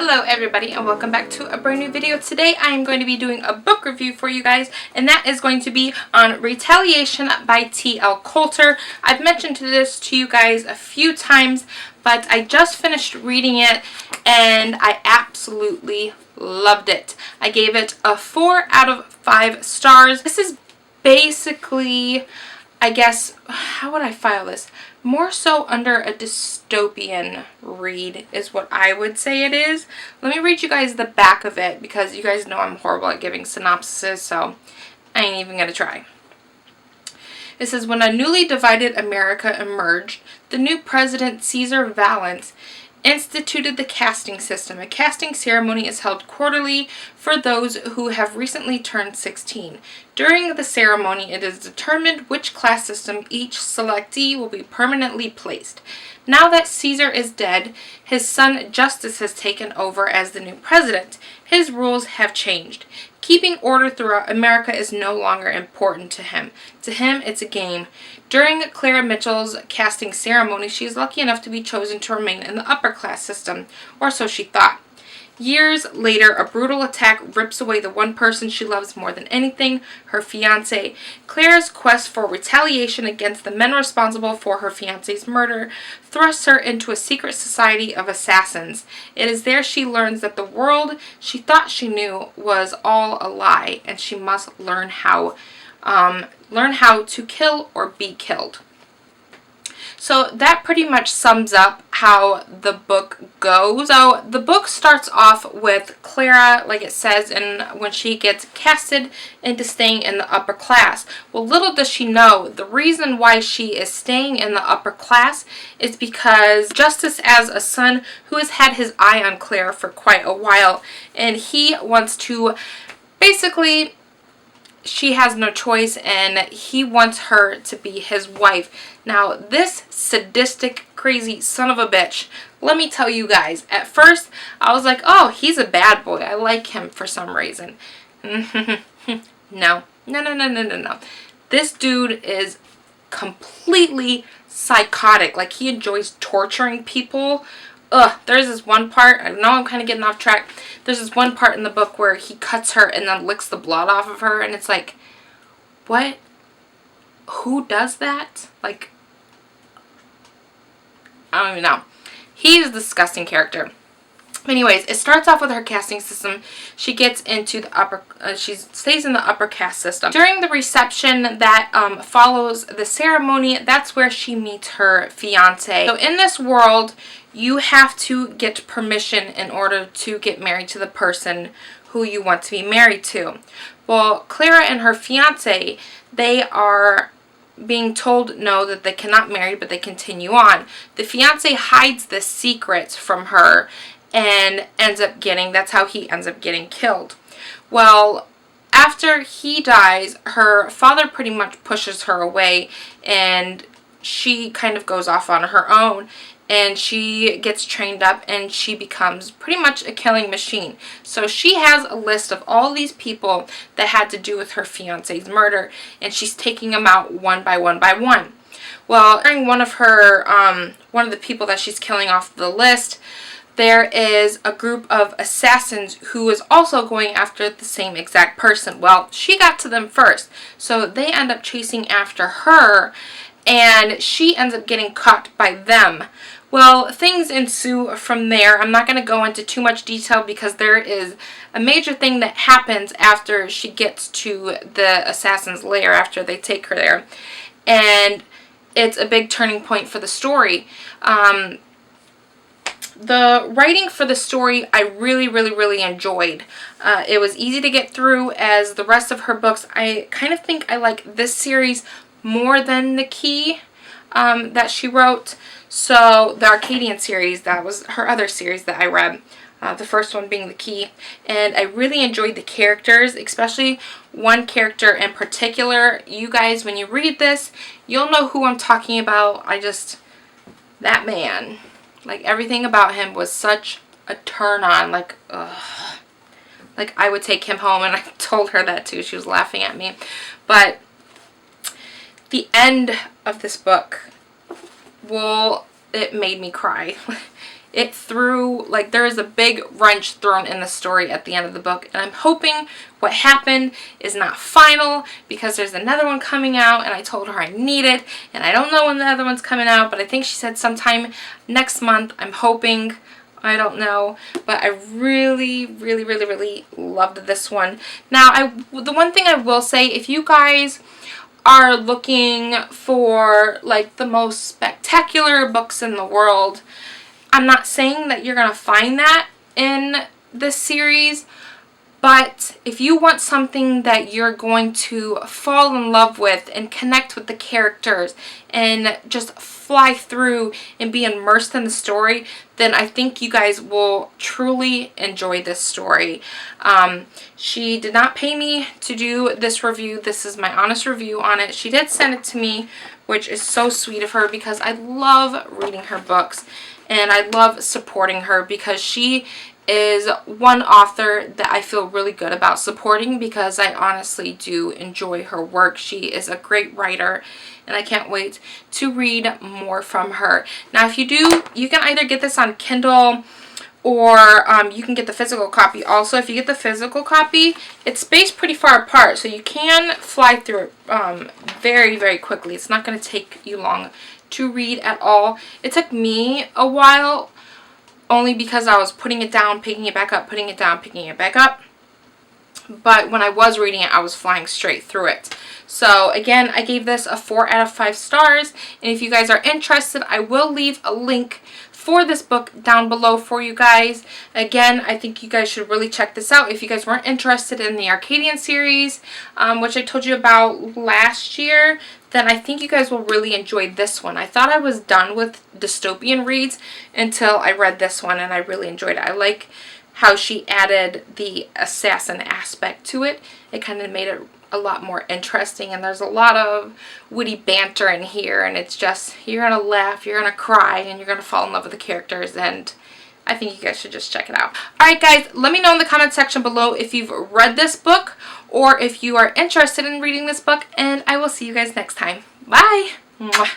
Hello everybody and welcome back to a brand new video. Today I am going to be doing a book review for you guys, and that is going to be on Retaliation by T.L. Coulter. I've mentioned this to you guys a few times, but I just finished reading it and I absolutely loved it. I gave it a 4 out of 5 stars. This is basically, I guess, how would I file this? More so under a dystopian read is what I would say it is. Let me read you guys the back of it because you guys know I'm horrible at giving synopsises, so I ain't even gonna try. It says, when a newly divided America emerged, the new president, Caesar Valens, instituted the casting system. A casting ceremony is held quarterly for those who have recently turned 16. During the ceremony, it is determined which class system each selectee will be permanently placed. Now that Caesar is dead, his son Justus has taken over as the new president. His rules have changed. Keeping order throughout America is no longer important to him. To him, it's a game. During Clara Mitchell's casting ceremony, she is lucky enough to be chosen to remain in the upper class system, or so she thought. Years later, a brutal attack rips away the one person she loves more than anything, her fiancé. Clara's quest for retaliation against the men responsible for her fiancé's murder thrusts her into a secret society of assassins. It is there she learns that the world she thought she knew was all a lie, and she must learn how to kill or be killed. So that pretty much sums up how the book goes. So the book starts off with Clara, like it says, and when she gets casted into staying in the upper class. Well, little does she know, the reason why she is staying in the upper class is because Justus has a son who has had his eye on Clara for quite a while, and he wants to basically, she has no choice and he wants her to be his wife. Now, this sadistic, crazy son of a bitch, let me tell you guys, at first I was like, oh, he's a bad boy. I like him for some reason. No. This dude is completely psychotic. Like, he enjoys torturing people. There's this one part, I know I'm kind of getting off track. There's this one part in the book where he cuts her and then licks the blood off of her, and it's like, what? Who does that? Like, I don't even know. He's a disgusting character. Anyways, it starts off with her casting system. She gets into the upper, she stays in the upper caste system. During the reception that follows the ceremony, that's where she meets her fiancé. So in this world, you have to get permission in order to get married to the person who you want to be married to. Well, Clara and her fiancé, they are being told no, that they cannot marry, but they continue on. The fiancé hides this secret from her and that's how he ends up getting killed. Well, after he dies, her father pretty much pushes her away, and she kind of goes off on her own, and she gets trained up and she becomes pretty much a killing machine. So she has a list of all these people that had to do with her fiance's murder, and she's taking them out one by one by one. Well, during one of the people that she's killing off the list, there is a group of assassins who is also going after the same exact person. Well, she got to them first, so they end up chasing after her, and she ends up getting caught by them. Well, things ensue from there. I'm not going to go into too much detail because there is a major thing that happens after she gets to the assassin's lair, after they take her there, and it's a big turning point for the story. The writing for the story I really enjoyed. It was easy to get through, as the rest of her books, I kind of think I like this series more than The Key that she wrote. So the Arcadian series, that was her other series that I read. The first one being The Key. And I really enjoyed the characters, especially one character in particular. You guys, when you read this, you'll know who I'm talking about. That man. Like, everything about him was such a turn on. Like, ugh. Like, I would take him home, and I told her that too. She was laughing at me. But the end of this book, well, it made me cry. it threw, like, there is a big wrench thrown in the story at the end of the book, and I'm hoping what happened is not final, because there's another one coming out, and I told her I need it, and I don't know when the other one's coming out, but I think she said sometime next month. I'm hoping. I don't know, but I really, really, really, really loved this one. Now, the one thing I will say, if you guys are looking for like the most spectacular books in the world, I'm not saying that you're going to find that in this series, but if you want something that you're going to fall in love with and connect with the characters and just fly through and be immersed in the story, then I think you guys will truly enjoy this story. She did not pay me to do this review. This is my honest review on it. She did send it to me, which is so sweet of her, because I love reading her books and I love supporting her, because she is one author that I feel really good about supporting, because I honestly do enjoy her work. She is a great writer, and I can't wait to read more from her. Now, if you do, you can either get this on Kindle, or you can get the physical copy also. If you get the physical copy, it's spaced pretty far apart, so you can fly through it very, very quickly. It's not going to take you long to read at all. It took me a while, only because I was putting it down, picking it back up, putting it down, picking it back up. But when I was reading it, I was flying straight through it. So again, I gave this a 4 out of 5 stars. And if you guys are interested, I will leave a link for this book down below for you guys. Again, I think you guys should really check this out. If you guys weren't interested in the Arcadian series, which I told you about last year, then I think you guys will really enjoy this one. I thought I was done with dystopian reads until I read this one, and I really enjoyed it. I like how she added the assassin aspect to it. It kind of made it a lot more interesting, and there's a lot of witty banter in here, and it's just, you're gonna laugh, you're gonna cry, and you're gonna fall in love with the characters, and I think you guys should just check it out. Alright guys, let me know in the comment section below if you've read this book or if you are interested in reading this book, and I will see you guys next time. Bye! Mwah.